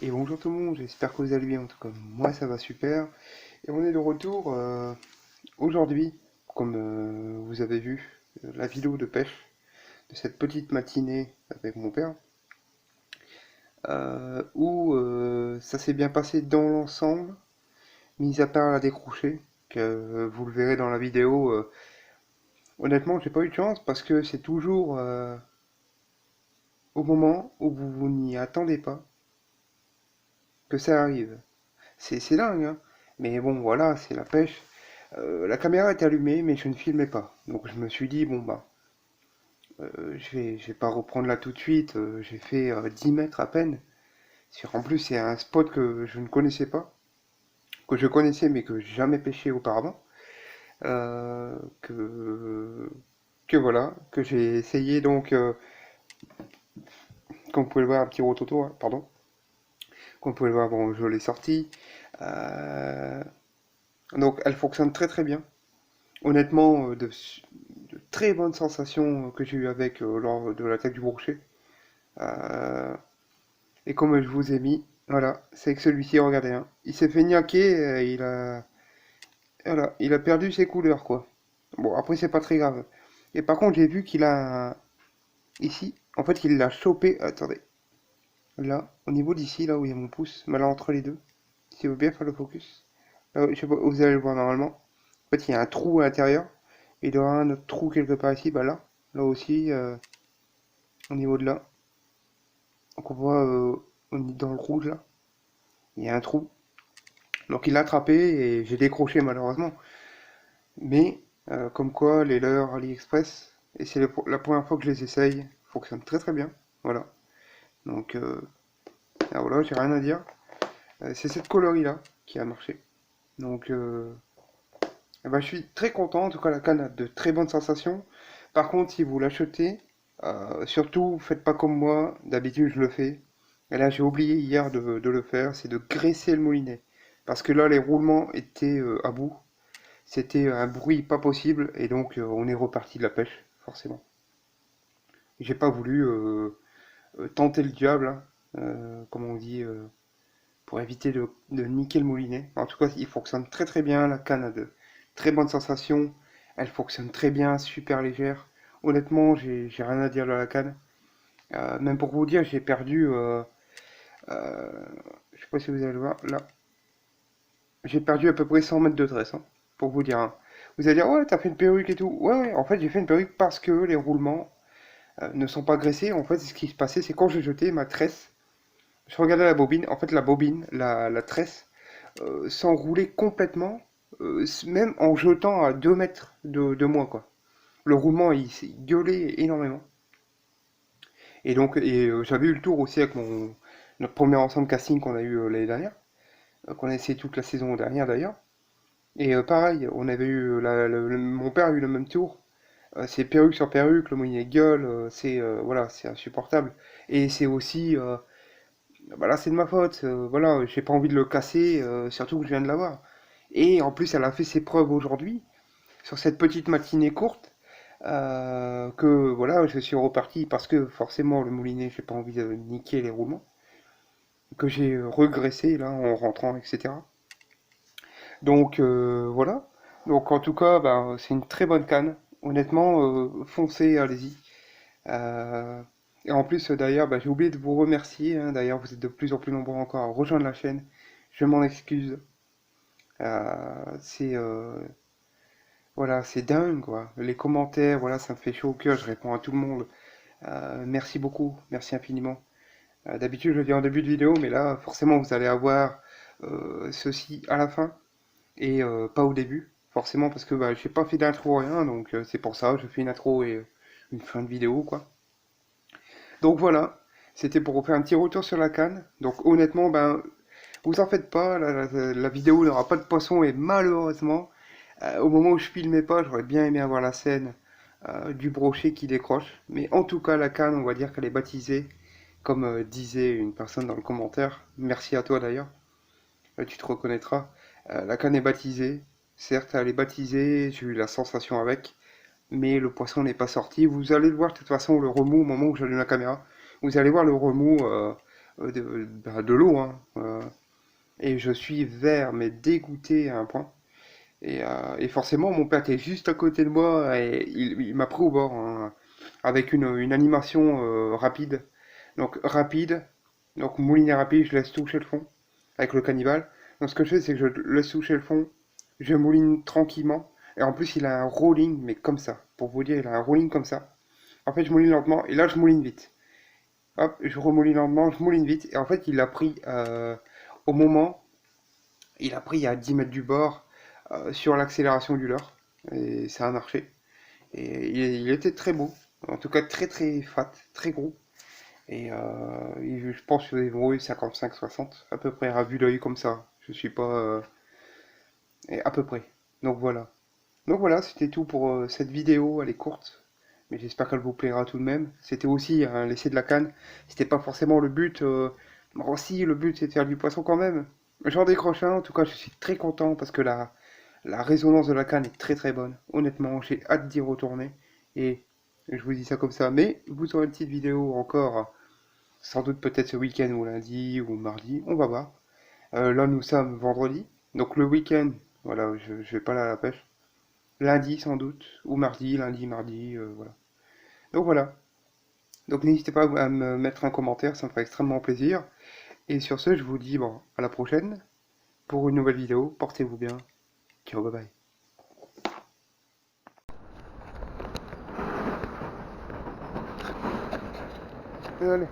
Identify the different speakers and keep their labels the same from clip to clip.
Speaker 1: Et bonjour tout le monde, j'espère que vous allez bien, en tout cas moi ça va super. Et on est de retour aujourd'hui, comme vous avez vu, la vidéo de pêche de cette petite matinée avec mon père, où ça s'est bien passé dans l'ensemble, mis à part la décrochée, que vous le verrez dans la vidéo. Honnêtement, j'ai pas eu de chance parce que c'est toujours au moment où vous n'y attendez pas que ça arrive. C'est dingue, hein. Mais bon, voilà, c'est la pêche. La caméra était allumée, mais je ne filmais pas. Donc je me suis dit, bon bah, je vais pas reprendre là tout de suite. J'ai fait 10 mètres à peine. En plus, c'est un spot que je ne connaissais pas, que je connaissais mais que j'ai jamais pêché auparavant. Euh, que, que voilà, que j'ai essayé donc, comme vous pouvez le voir, un petit rototo, hein, pardon. Comme vous pouvez le voir, bon, je l'ai sorti. Euh, donc elle fonctionne très très bien. Honnêtement, de très bonnes sensations que j'ai eues avec lors de l'attaque du brochet. Euh, et comme je vous ai mis, voilà, c'est que celui-ci, regardez, hein, il s'est fait niaquer, voilà, il a perdu ses couleurs, quoi. Bon, après, c'est pas très grave. Et par contre, j'ai vu qu'il a, ici, en fait, il l'a chopé, attendez, là, au niveau d'ici, là où il y a mon pouce, mais là, entre les deux, si vous bien faire le focus, là, je sais pas, vous allez le voir normalement. En fait, il y a un trou à l'intérieur, et il y aura un autre trou quelque part ici, bah là aussi, au niveau de là. Donc on voit dans le rouge là, il y a un trou. Donc il l'a attrapé et j'ai décroché malheureusement. Mais comme quoi les leurres AliExpress, et c'est la première fois que je les essaye, fonctionnent très très bien. Voilà. Donc voilà, j'ai rien à dire. C'est cette coloris là qui a marché. Donc eh ben, je suis très content. En tout cas la canne a de très bonnes sensations. Par contre si vous l'achetez, surtout faites pas comme moi. D'habitude je le fais. Et là, j'ai oublié hier de le faire, c'est de graisser le moulinet. Parce que là, les roulements étaient à bout. C'était un bruit pas possible. Et donc, on est reparti de la pêche, forcément. J'ai pas voulu tenter le diable, hein, comme on dit, pour éviter de niquer le moulinet. En tout cas, il fonctionne très très bien. La canne a de très bonnes sensations. Elle fonctionne très bien, super légère. Honnêtement, j'ai rien à dire de la canne. Même pour vous dire, j'ai perdu. Euh, je sais pas si vous allez le voir, là, j'ai perdu à peu près 100 mètres de tresse, hein, pour vous dire, hein. Vous allez dire, ouais, t'as fait une perruque et tout. Ouais, ouais, en fait, j'ai fait une perruque parce que les roulements ne sont pas graissés. En fait, ce qui se passait, c'est quand je jetais ma tresse, je regardais la bobine. En fait, la bobine, la tresse, s'enroulait complètement, même en jetant à 2 mètres de moi, quoi. Le roulement, il s'est gueulé énormément. Et donc, j'avais eu le tour aussi avec notre premier ensemble casting qu'on a eu l'année dernière, qu'on a essayé toute la saison dernière d'ailleurs. Et pareil, on avait eu mon père a eu le même tour. C'est perruque sur perruque, le moyen gueule, c'est voilà, c'est insupportable. Et c'est aussi, bah là c'est de ma faute. Voilà, j'ai pas envie de le casser, surtout que je viens de l'avoir. Et en plus, elle a fait ses preuves aujourd'hui sur cette petite matinée courte. Que voilà, je suis reparti parce que forcément le moulinet, j'ai pas envie de niquer les roulements, que j'ai regressé là en rentrant, etc. Donc voilà. Donc en tout cas, bah, c'est une très bonne canne. Honnêtement, foncez, allez-y. Euh, et en plus, d'ailleurs, bah, j'ai oublié de vous remercier, hein. D'ailleurs, vous êtes de plus en plus nombreux encore à rejoindre la chaîne. Je m'en excuse. C'est voilà, c'est dingue, quoi. Les commentaires, voilà, ça me fait chaud au cœur. Je réponds à tout le monde. Merci beaucoup, merci infiniment. D'habitude, je le dis en début de vidéo, mais là, forcément, vous allez avoir ceci à la fin. Et pas au début, forcément, parce que bah, j'ai pas fait d'intro rien, donc c'est pour ça, je fais une intro et une fin de vidéo, quoi. Donc voilà, c'était pour vous faire un petit retour sur la canne. Donc honnêtement, ben, vous en faites pas, la vidéo n'aura pas de poisson, et malheureusement, au moment où je filmais pas, j'aurais bien aimé avoir la scène du brochet qui décroche. Mais en tout cas, la canne, on va dire qu'elle est baptisée, comme disait une personne dans le commentaire. Merci à toi d'ailleurs. Tu te reconnaîtras. La canne est baptisée. Certes, elle est baptisée, j'ai eu la sensation avec, mais le poisson n'est pas sorti. Vous allez le voir de toute façon, le remous, au moment où j'allume la caméra. Vous allez voir le remous. de l'eau, hein. Et je suis vert, mais dégoûté à un point. Et forcément, mon père était juste à côté de moi et il m'a pris au bord, hein, avec une animation rapide. Donc rapide, donc moulinet rapide, je laisse toucher le fond avec le cannibale. Donc ce que je fais, c'est que je laisse toucher le fond, je mouline tranquillement. Et en plus, il a un rolling, mais comme ça. Pour vous dire, il a un rolling comme ça. En fait, je mouline lentement et là, je mouline vite. Hop, je remouline lentement, je mouline vite. Et en fait, il a pris au moment, il a pris à 10 mètres du bord sur l'accélération du leurre. Et ça a marché. Et il était très beau. En tout cas, très très fat, très gros. Et je pense que j'ai eu 55-60, à peu près, à vue d'œil comme ça. Je suis pas. Et à peu près. Donc voilà. Donc voilà, c'était tout pour cette vidéo. Elle est courte, mais j'espère qu'elle vous plaira tout de même. C'était aussi un laisser de la canne. C'était pas forcément le but. Bon, si, le but c'est de faire du poisson quand même. J'en décroche un. En tout cas, je suis très content parce que la résonance de la canne est très très bonne. Honnêtement, j'ai hâte d'y retourner. Et je vous dis ça comme ça. Mais vous aurez une petite vidéo encore. Sans doute peut-être ce week-end ou lundi ou mardi, on va voir. Là nous sommes vendredi, donc le week-end, voilà, je vais pas aller à la pêche. Lundi sans doute, ou mardi, lundi, mardi, voilà. Donc voilà. Donc n'hésitez pas à me mettre un commentaire, ça me ferait extrêmement plaisir. Et sur ce, je vous dis bon, à la prochaine pour une nouvelle vidéo. Portez-vous bien. Ciao, bye bye. Allez.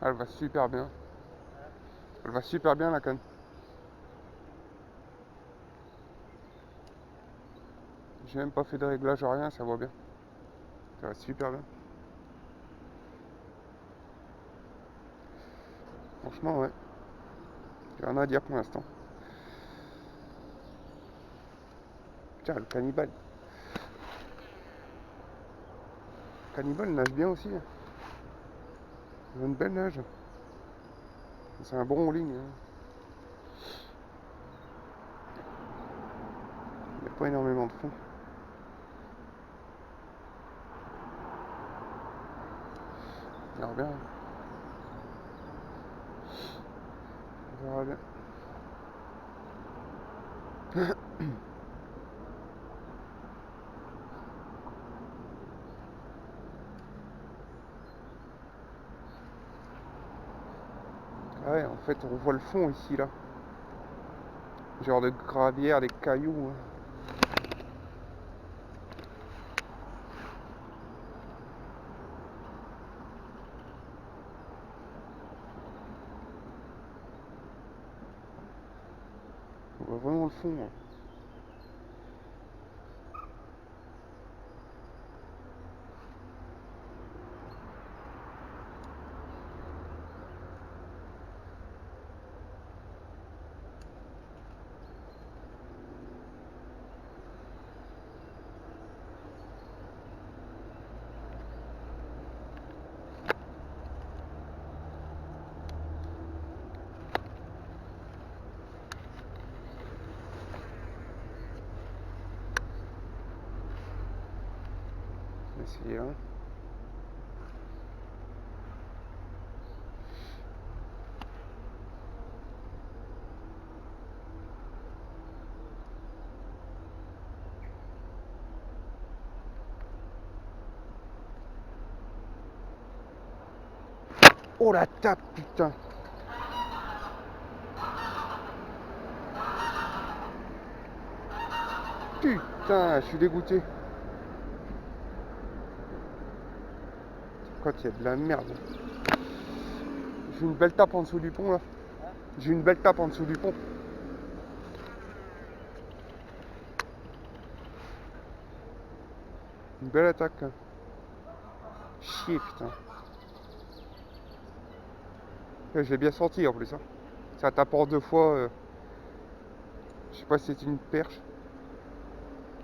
Speaker 1: Elle va super bien. Elle va super bien la canne. J'ai même pas fait de réglage, rien, ça va bien. Ça va super bien. Franchement, ouais. J'ai rien à dire pour l'instant. Tiens, le cannibale. Le cannibale nage bien aussi. Il a une belle nage. C'est un bon rolling. Hein. Il n'y a pas énormément de fond. On verra bien. On verra bien. Ah ouais, en fait, on voit le fond ici, là. Genre de gravière, des cailloux. Hein. On voit vraiment le fond. Hein. Essayer là. Oh la tape, putain! Putain, je suis dégoûté. Quand il y a de la merde. J'ai une belle tape en dessous du pont là. J'ai une belle tape en dessous du pont. Une belle attaque. Hein. Chier, putain. J'ai bien senti en plus. Hein. Ça t'apporte deux fois. Je sais pas si c'est une perche.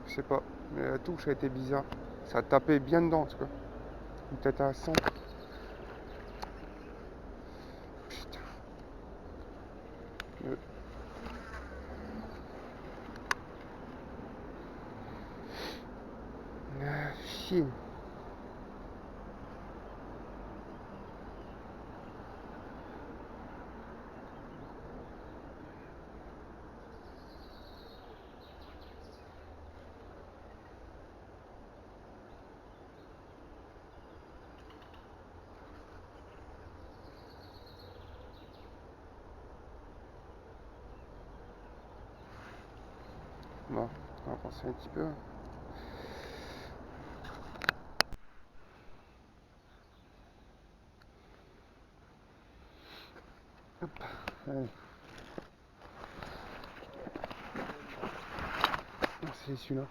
Speaker 1: Je sais pas. Mais la touche a été bizarre. Ça a tapé bien dedans en tout cas. Peut-être à 100. Putain. Chier. Bon, on va penser un petit peu. Hop. Allez. C'est celui-là.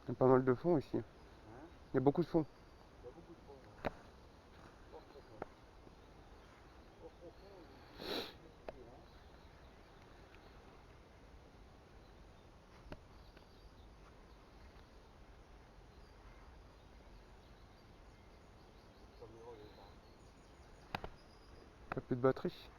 Speaker 1: Il y a pas mal de fond ici. Il y a beaucoup de fond. T'as plus de batterie.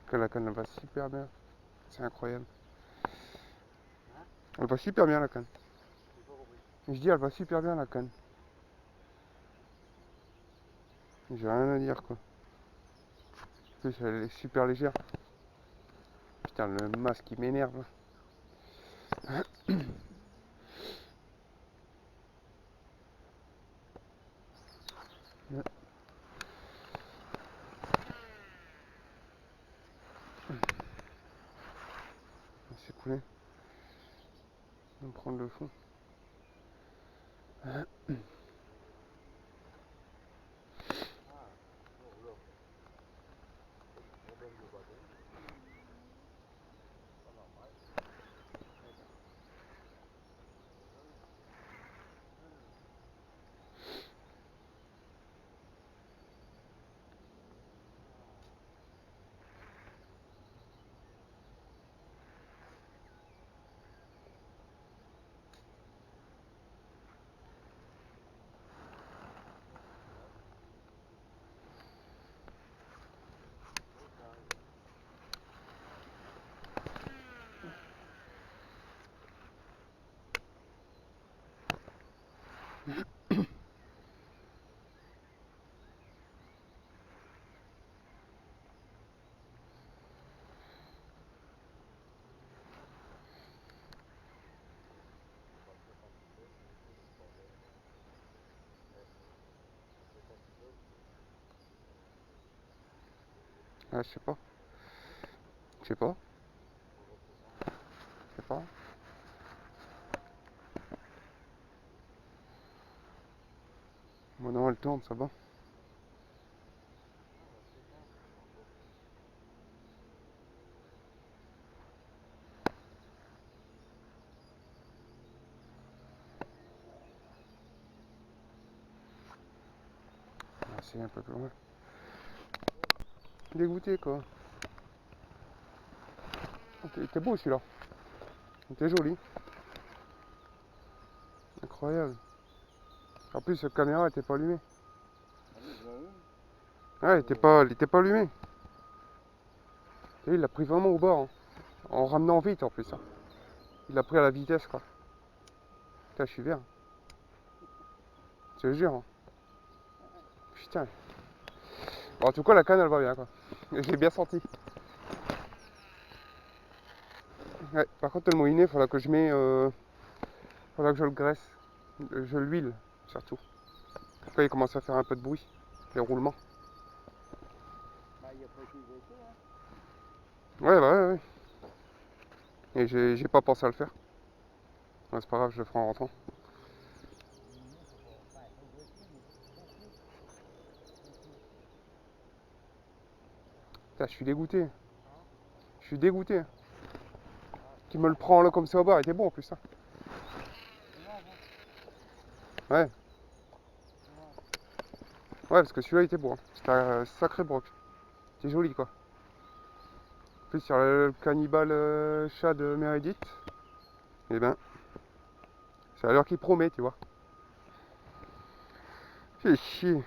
Speaker 1: Que la canne elle va super bien. C'est incroyable. Elle va super bien la canne. Je dis elle va super bien la canne. J'ai rien à dire quoi. En plus elle est super légère. Putain le masque il m'énerve. C'est coulé. On va prendre le fond. Ah je sais pas. Je sais pas. Je sais pas. Bon non elle tourne ça va. C'est un peu plus loin. Dégoûté quoi. Il était beau celui-là. Il était joli. Incroyable. En plus, la caméra était pas allumée. Ouais, il était pas allumé. Et il l'a pris vraiment au bord. Hein. En ramenant vite en plus. Hein. Il l'a pris à la vitesse quoi. Putain, je suis vert. Je te jure. Hein. Putain. Bon, en tout cas, la canne elle va bien quoi. J'ai bien senti. Ouais, par contre, le moulinet, faudra que je mets. Faudra que je le graisse. Je l'huile surtout. Quand il commence à faire un peu de bruit. Les roulements. Ouais, bah ouais, ouais. Et j'ai pas pensé à le faire. Ouais, c'est pas grave, je le ferai en rentrant. Putain, je suis dégoûté. Je suis dégoûté. Qui me le prend là comme ça au bar, il était bon en plus. Hein. Ouais. Ouais, parce que celui-là il était beau. Hein. C'était un sacré broc. C'est joli quoi. En plus, sur le cannibale chat de Meredith, eh ben, c'est à l'heure qu'il promet, tu vois. Fais chier.